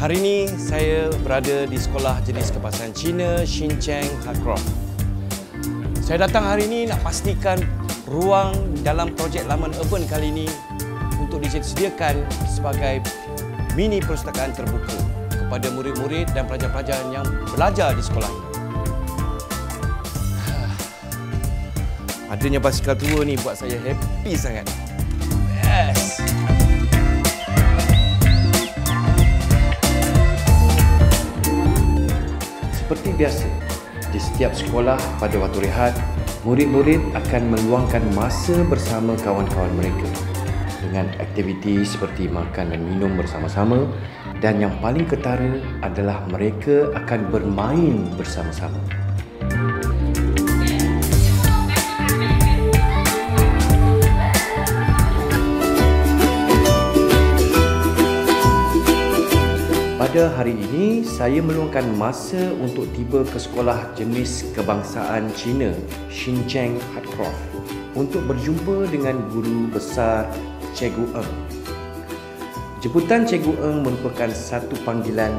Hari ini saya berada di sekolah jenis kebahasaan Cina Xinjiang Hardcroft. Saya datang hari ini nak pastikan ruang dalam projek Laman Urban kali ini untuk disediakan sebagai mini perpustakaan terbuka kepada murid-murid dan pelajar-pelajar yang belajar di sekolah ini. Adanya basikal tua ni buat saya happy sangat. Yes! Seperti biasa, di setiap sekolah pada waktu rehat, murid-murid akan meluangkan masa bersama kawan-kawan mereka dengan aktiviti seperti makan dan minum bersama-sama, dan yang paling ketara adalah mereka akan bermain bersama-sama. Pada hari ini, saya meluangkan masa untuk tiba ke sekolah jenis kebangsaan Cina Xinjiang Hardcroft untuk berjumpa dengan guru besar Cikgu Eng. Jemputan Cikgu Eng merupakan satu panggilan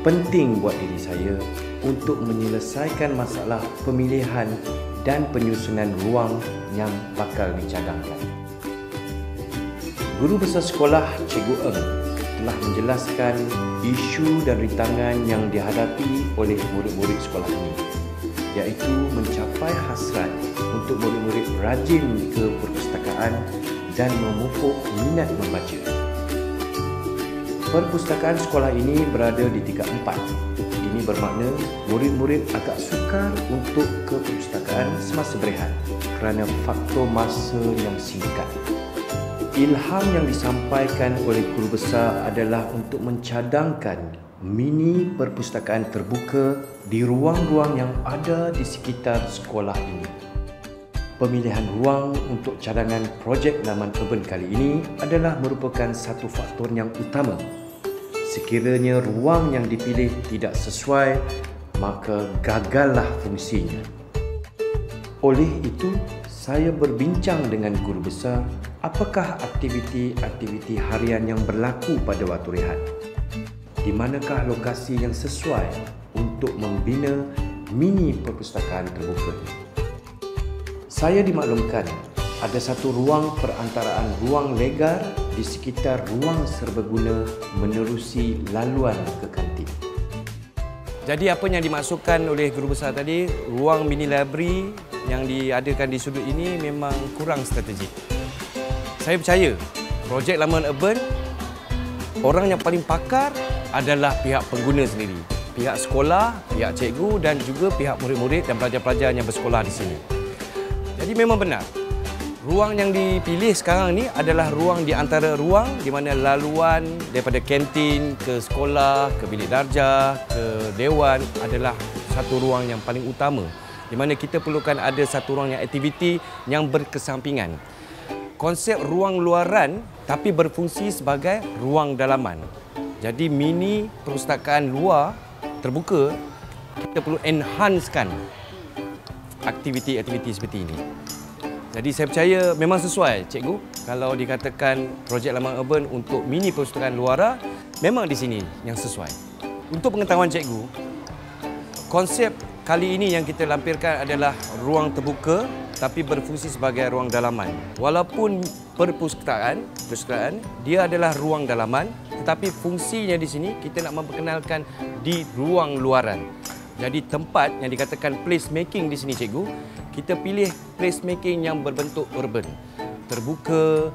penting buat diri saya untuk menyelesaikan masalah pemilihan dan penyusunan ruang yang bakal dicadangkan. Guru besar sekolah Cikgu Eng telah menjelaskan isu dan rintangan yang dihadapi oleh murid-murid sekolah ini, iaitu mencapai hasrat untuk murid-murid rajin ke perpustakaan dan memupuk minat membaca. Perpustakaan sekolah ini berada di tingkat 4. Ini bermakna murid-murid agak sukar untuk ke perpustakaan semasa berehat kerana faktor masa yang singkat. Ilham yang disampaikan oleh guru besar adalah untuk mencadangkan mini perpustakaan terbuka di ruang-ruang yang ada di sekitar sekolah ini. Pemilihan ruang untuk cadangan projek Laman Urban kali ini adalah merupakan satu faktor yang utama. Sekiranya ruang yang dipilih tidak sesuai, maka gagallah fungsinya. Oleh itu, saya berbincang dengan guru besar apakah aktiviti-aktiviti harian yang berlaku pada waktu rehat. Di manakah lokasi yang sesuai untuk membina mini perpustakaan terbuka ini. Saya dimaklumkan ada satu ruang perantaraan ruang legar di sekitar ruang serbaguna menerusi laluan ke kantin. Jadi apa yang dimaksudkan oleh guru besar tadi, ruang mini library yang diadakan di sudut ini memang kurang strategik. Saya percaya projek Laman Urban, orang yang paling pakar adalah pihak pengguna sendiri, pihak sekolah, pihak cikgu dan juga pihak murid-murid dan pelajar-pelajar yang bersekolah di sini. Jadi memang benar, ruang yang dipilih sekarang ni adalah ruang di antara ruang di mana laluan daripada kantin ke sekolah, ke bilik darjah, ke dewan adalah satu ruang yang paling utama, di mana kita perlukan ada satu ruang yang aktiviti yang berkesampingan. Konsep ruang luaran tapi berfungsi sebagai ruang dalaman. Jadi mini perpustakaan luar terbuka, kita perlu enhancekan aktiviti-aktiviti seperti ini. Jadi saya percaya memang sesuai cikgu kalau dikatakan projek Laman Urban untuk mini perpustakaan luar, memang di sini yang sesuai. Untuk pengetahuan cikgu, konsep kali ini yang kita lampirkan adalah ruang terbuka tapi berfungsi sebagai ruang dalaman. Walaupun perpustakaan dia adalah ruang dalaman, tetapi fungsinya di sini kita nak memperkenalkan di ruang luaran. Jadi tempat yang dikatakan placemaking di sini cikgu, kita pilih placemaking yang berbentuk urban. Terbuka,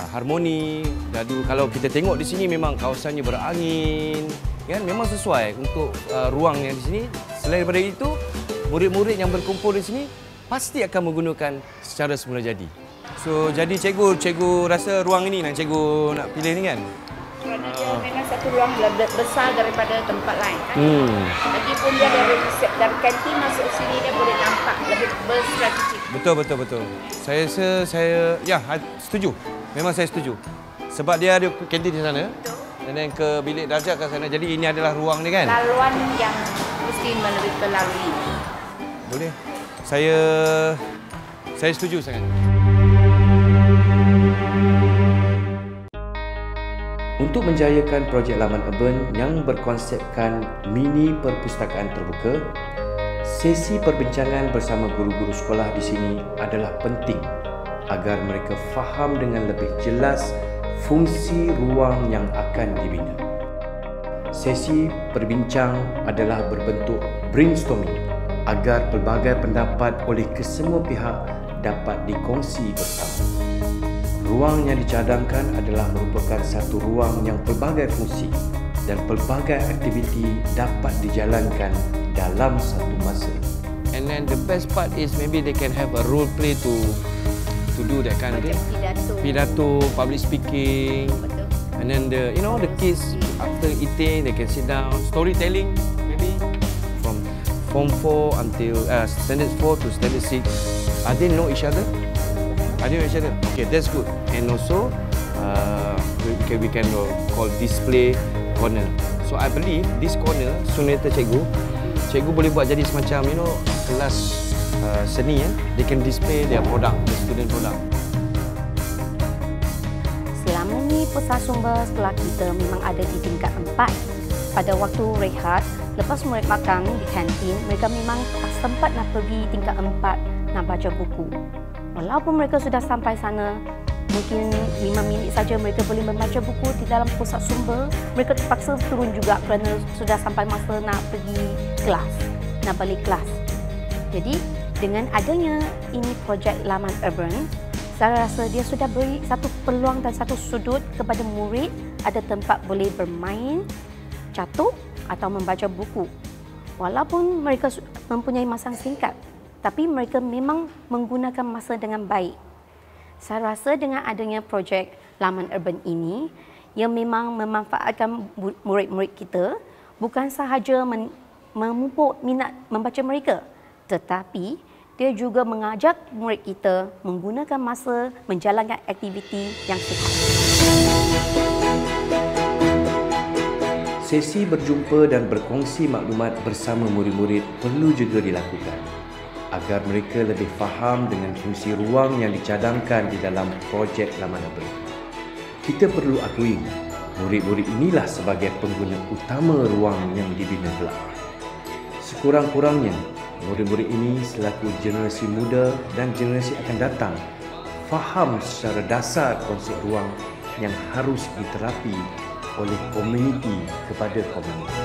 harmoni. Dan kalau kita tengok di sini memang kawasannya berangin, kan, memang sesuai untuk ruang yang di sini. Selain daripada itu, murid-murid yang berkumpul di sini pasti akan menggunakan secara semula jadi. So, jadi cikgu rasa ruang ini yang cikgu nak pilih ni kan? Kerana dia memang satu ruang lebih besar daripada tempat lain kan. Lagipun dia dari kantin masuk sini dia boleh nampak lebih berstrategik. Betul. Saya setuju. Memang saya setuju. Sebab dia ada kantin di sana. Betul. Dan ke bilik darjah ke sana. Jadi ini adalah ruang ni kan? Laluan yang mesti menerima lalui. Boleh. Saya setuju sangat. Untuk menjayakan projek laman urban yang berkonsepkan mini perpustakaan terbuka, sesi perbincangan bersama guru-guru sekolah di sini adalah penting agar mereka faham dengan lebih jelas fungsi ruang yang akan dibina. Sesi berbincang adalah berbentuk brainstorming agar pelbagai pendapat oleh kesemua pihak dapat dikongsi bersama. Ruang yang dicadangkan adalah merupakan satu ruang yang pelbagai fungsi dan pelbagai aktiviti dapat dijalankan dalam satu masa. And then the best part is maybe they can have a role play to do that kind of thing. Pidato, public speaking. Betul. And then the kids after eating they can sit down, storytelling maybe from Form 4 until Standard 4 to Standard 6. Are they know each other? Okay, that's good. And also, we can call display corner. So I believe this corner, soon later cikgu boleh buat jadi semacam kelas seni ya. They can display their product, the student product. Selama ni pusat sumber sekolah kita memang ada di tingkat 4. Pada waktu rehat, lepas mereka makan di kantin, mereka memang tak sempat nak pergi tingkat 4 nak baca buku. Walaupun mereka sudah sampai sana, mungkin 5 minit saja mereka boleh membaca buku di dalam pusat sumber. Mereka terpaksa turun juga kerana sudah sampai masa nak pergi kelas, nak balik kelas. Jadi, dengan adanya ini projek laman urban, saya rasa dia sudah beri satu peluang dan satu sudut kepada murid ada tempat boleh bermain, catuk atau membaca buku. Walaupun mereka mempunyai masa singkat, tapi mereka memang menggunakan masa dengan baik. Saya rasa dengan adanya projek laman urban ini, yang memang memanfaatkan murid-murid kita, bukan sahaja memupuk minat membaca mereka, tetapi dia juga mengajak murid kita menggunakan masa menjalankan aktiviti yang sihat. Sesi berjumpa dan berkongsi maklumat bersama murid-murid perlu juga dilakukan agar mereka lebih faham dengan fungsi ruang yang dicadangkan di dalam projek laman urban. Kita perlu akui, murid-murid inilah sebagai pengguna utama ruang yang dibina kelak. Sekurang-kurangnya, murid-murid ini selaku generasi muda dan generasi akan datang faham secara dasar konsep ruang yang harus diterapi oleh komuniti kepada komuniti.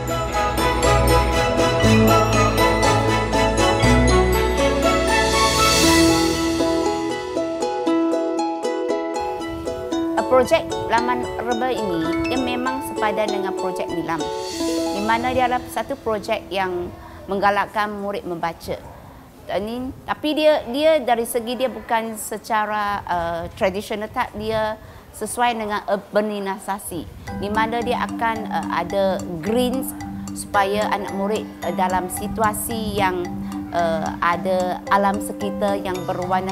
Projek laman urban ini dia memang sepadan dengan projek Nilam, di mana dia adalah satu projek yang menggalakkan murid membaca. Tapi dia dari segi dia bukan secara tradisional, tak, dia sesuai dengan urbanisasi, di mana dia akan ada greens supaya anak murid dalam situasi yang ada alam sekitar yang berwarna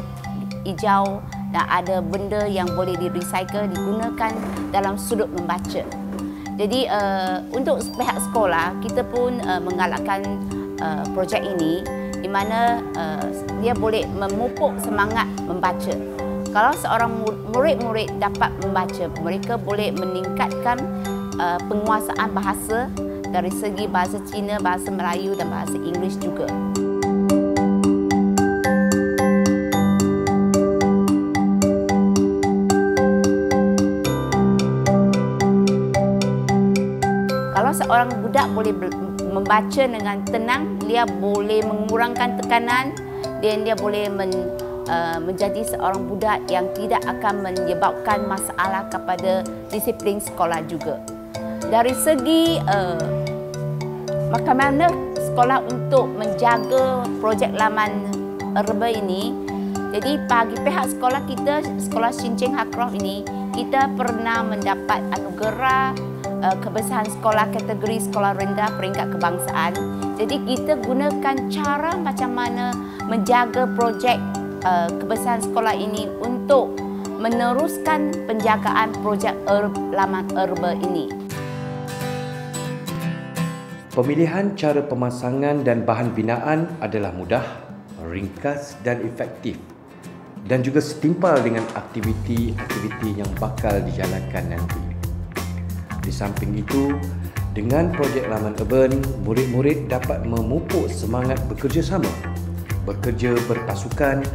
hijau dan ada benda yang boleh di-recycle digunakan dalam sudut membaca. Jadi untuk pihak sekolah, kita pun menggalakkan projek ini di mana dia boleh memupuk semangat membaca. Kalau seorang murid-murid dapat membaca, mereka boleh meningkatkan penguasaan bahasa dari segi bahasa Cina, bahasa Melayu dan bahasa Inggeris juga. Seorang budak boleh membaca dengan tenang, dia boleh mengurangkan tekanan dan dia boleh menjadi seorang budak yang tidak akan menyebabkan masalah kepada disiplin sekolah juga. Dari segi macam mana sekolah untuk menjaga projek laman urban ini, jadi bagi pihak sekolah kita, sekolah Shin-Cheng Hakrov ini, kita pernah mendapat anugerah kebersihan sekolah kategori sekolah rendah peringkat kebangsaan. Jadi kita gunakan cara macam mana menjaga projek kebersihan sekolah ini untuk meneruskan penjagaan projek laman urban ini. Pemilihan cara pemasangan dan bahan binaan adalah mudah, ringkas dan efektif, dan juga setimpal dengan aktiviti-aktiviti yang bakal dijalankan nanti. Di samping itu, dengan projek Laman Urban, murid-murid dapat memupuk semangat bekerjasama, bekerja berpasukan,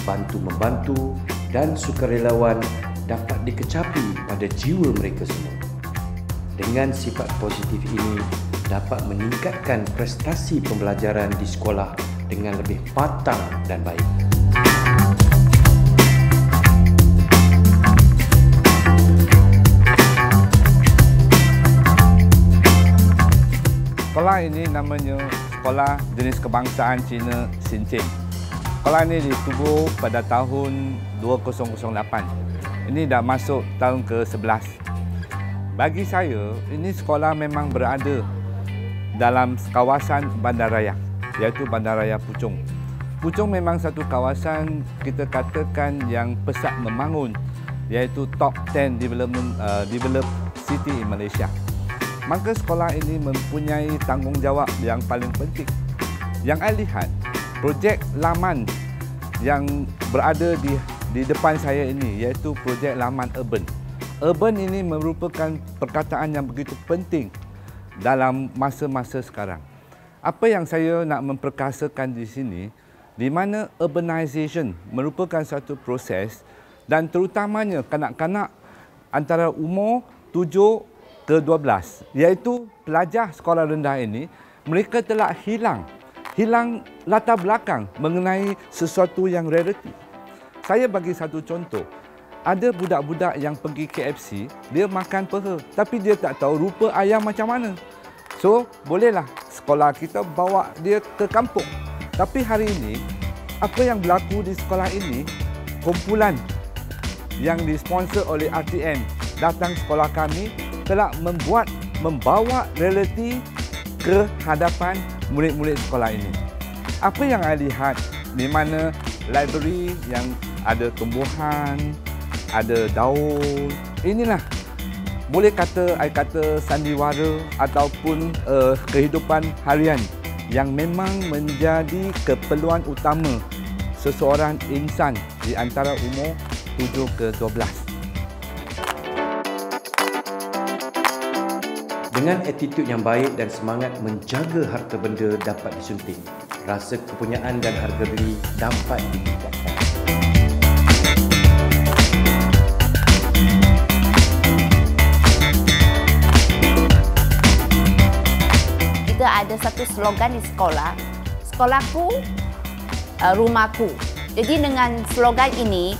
bantu-membantu dan sukarelawan dapat dikecapi pada jiwa mereka semua. Dengan sifat positif ini dapat meningkatkan prestasi pembelajaran di sekolah dengan lebih matang dan baik. Sekolah ini namanya Sekolah Jenis Kebangsaan Cina Xinjiang. Sekolah ini ditubuh pada tahun 2008. Ini dah masuk tahun ke-11. Bagi saya, ini sekolah memang berada dalam kawasan bandaraya, iaitu Bandaraya Puchong. Puchong memang satu kawasan kita katakan yang pesat membangun, iaitu top 10 developed city in Malaysia. Maka sekolah ini mempunyai tanggungjawab yang paling penting. Yang saya lihat, projek Laman yang berada di depan saya ini, iaitu projek Laman Urban. Urban ini merupakan perkataan yang begitu penting dalam masa-masa sekarang. Apa yang saya nak memperkasakan di sini, di mana urbanization merupakan satu proses dan terutamanya kanak-kanak antara umur 7 ke 12, iaitu pelajar sekolah rendah ini, mereka telah hilang latar belakang mengenai sesuatu yang rarity. Saya bagi satu contoh. Ada budak-budak yang pergi KFC, dia makan peha, tapi dia tak tahu rupa ayam macam mana. So, bolehlah sekolah kita bawa dia ke kampung. Tapi hari ini, apa yang berlaku di sekolah ini, kumpulan yang disponsor oleh RTM datang sekolah kami telah membawa realiti ke hadapan murid-murid sekolah ini. Apa yang saya lihat di mana library yang ada tumbuhan, ada daun, inilah boleh saya kata sandiwara ataupun kehidupan harian yang memang menjadi keperluan utama seseorang insan di antara umur 7 ke 12. Dengan attitude yang baik dan semangat menjaga harta benda dapat disunting, rasa kepunyaan dan harga diri dapat ditingkatkan. Kita ada satu slogan di sekolah, sekolahku, rumahku. Jadi dengan slogan ini,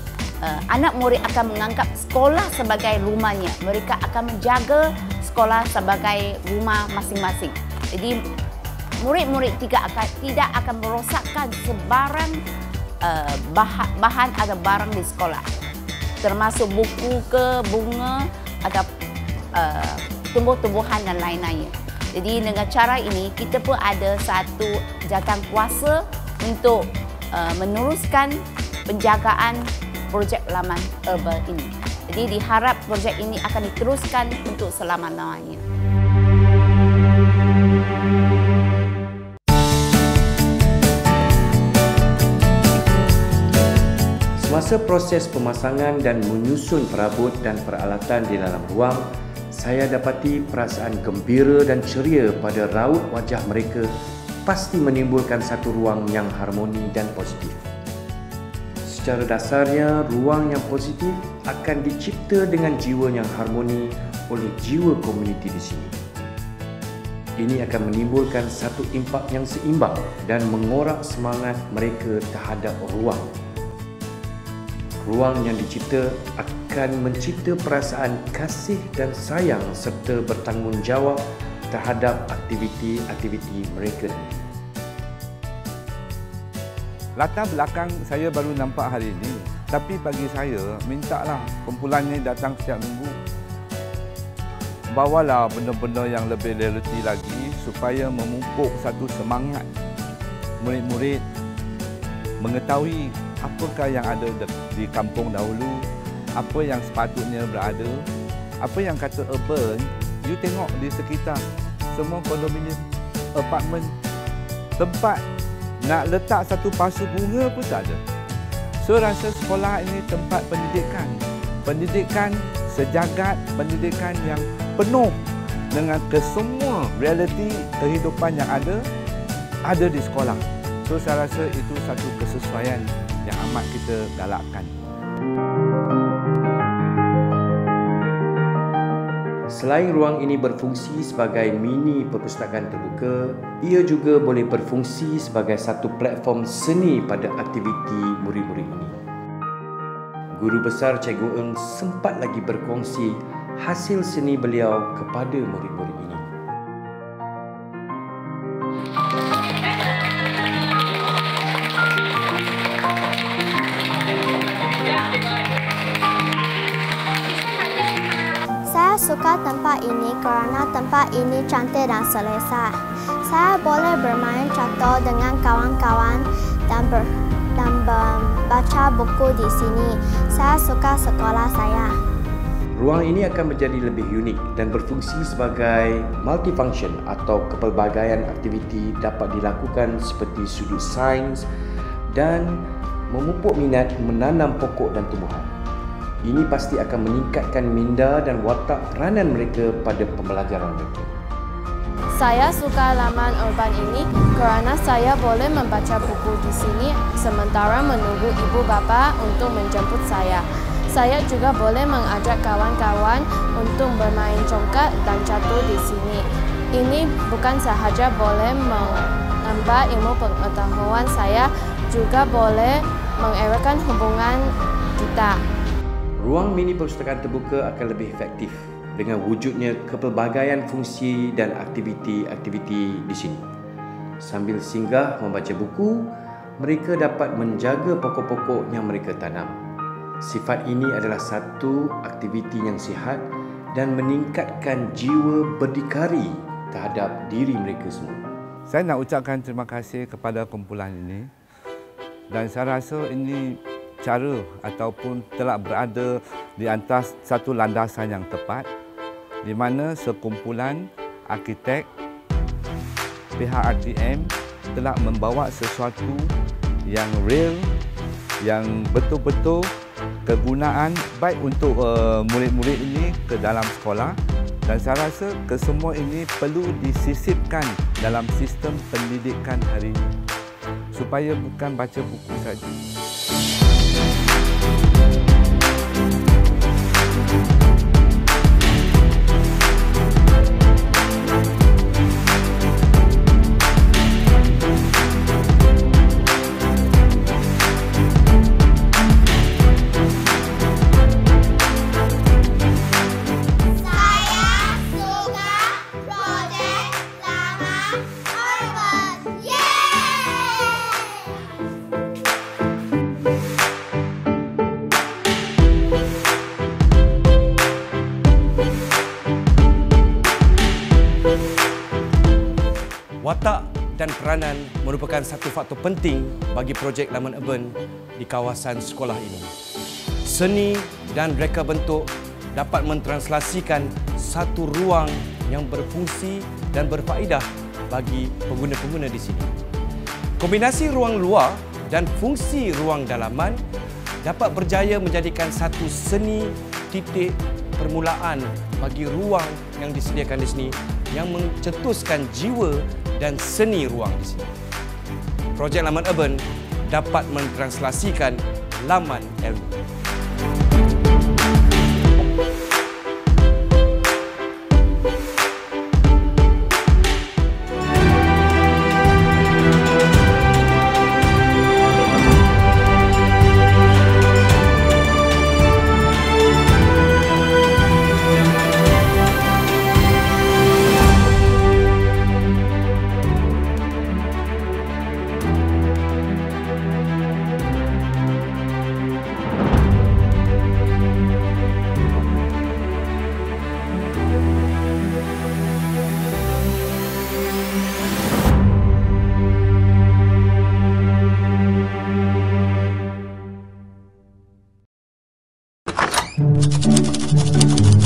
anak murid akan menganggap sekolah sebagai rumahnya. Mereka akan menjaga sekolah sebagai rumah masing-masing. Jadi murid-murid tidak akan merosakkan sebarang bahan atau barang di sekolah, termasuk buku ke bunga atau tumbuh-tumbuhan dan lain-lainnya. Jadi dengan cara ini kita pun ada satu jawatan kuasa untuk meneruskan penjagaan projek Laman Urban ini. Jadi diharap projek ini akan diteruskan untuk selama-lamanya. Semasa proses pemasangan dan menyusun perabot dan peralatan di dalam ruang, saya dapati perasaan gembira dan ceria pada raut wajah mereka pasti menimbulkan satu ruang yang harmoni dan positif. Secara dasarnya, ruang yang positif akan dicipta dengan jiwa yang harmoni oleh jiwa komuniti di sini. Ini akan menimbulkan satu impak yang seimbang dan mengorak semangat mereka terhadap ruang. Ruang yang dicipta akan mencipta perasaan kasih dan sayang serta bertanggungjawab terhadap aktiviti-aktiviti mereka. Latar belakang saya baru nampak hari ini, tapi bagi saya, mintalah kumpulannya datang setiap minggu. Bawalah benda-benda yang lebih realiti lagi supaya memupuk satu semangat murid-murid mengetahui apakah yang ada di kampung dahulu, apa yang sepatutnya berada, apa yang kata urban. You tengok di sekitar, semua kondominium, apartmen, tempat nak letak satu pasu bunga pun tak ada. So rasa sekolah ini tempat pendidikan. Pendidikan sejagat, pendidikan yang penuh dengan kesemua realiti kehidupan yang ada di sekolah. So saya rasa itu satu kesesuaian yang amat kita galakkan. Selain ruang ini berfungsi sebagai mini perpustakaan terbuka, ia juga boleh berfungsi sebagai satu platform seni pada aktiviti murid-murid ini. Guru besar Cikgu Eng sempat lagi berkongsi hasil seni beliau kepada murid-murid ini. Saya suka tempat ini kerana tempat ini cantik dan selesa. Saya boleh bermain catur dengan kawan-kawan dan membaca buku di sini. Saya suka sekolah saya. Ruang ini akan menjadi lebih unik dan berfungsi sebagai multifunction atau kepelbagaian aktiviti dapat dilakukan seperti sudut sains dan memupuk minat menanam pokok dan tumbuhan. Ini pasti akan meningkatkan minda dan watak peranan mereka pada pembelajaran mereka. Saya suka laman urban ini kerana saya boleh membaca buku di sini sementara menunggu ibu bapa untuk menjemput saya. Saya juga boleh mengajak kawan-kawan untuk bermain congkak dan catur di sini. Ini bukan sahaja boleh menambah ilmu pengetahuan saya, juga boleh mengeratkan hubungan kita. Ruang mini perpustakaan terbuka akan lebih efektif dengan wujudnya kepelbagaian fungsi dan aktiviti-aktiviti di sini. Sambil singgah membaca buku, mereka dapat menjaga pokok-pokok yang mereka tanam. Sifat ini adalah satu aktiviti yang sihat dan meningkatkan jiwa berdikari terhadap diri mereka semua. Saya nak ucapkan terima kasih kepada kumpulan ini dan saya rasa ini cara ataupun telah berada di atas satu landasan yang tepat di mana sekumpulan arkitek pihak RTM telah membawa sesuatu yang real, yang betul-betul kegunaan baik untuk murid-murid ini ke dalam sekolah dan saya rasa kesemua ini perlu disisipkan dalam sistem pendidikan hari ini supaya bukan baca buku saja. Watak dan peranan merupakan satu faktor penting bagi projek Laman Urban di kawasan sekolah ini. Seni dan reka bentuk dapat mentranslasikan satu ruang yang berfungsi dan berfaedah bagi pengguna-pengguna di sini. Kombinasi ruang luar dan fungsi ruang dalaman dapat berjaya menjadikan satu seni titik permulaan bagi ruang yang disediakan di sini yang mencetuskan jiwa dan seni ruang di sini. Projek Laman Urban dapat mentranslasikan laman ilmu. Thank you.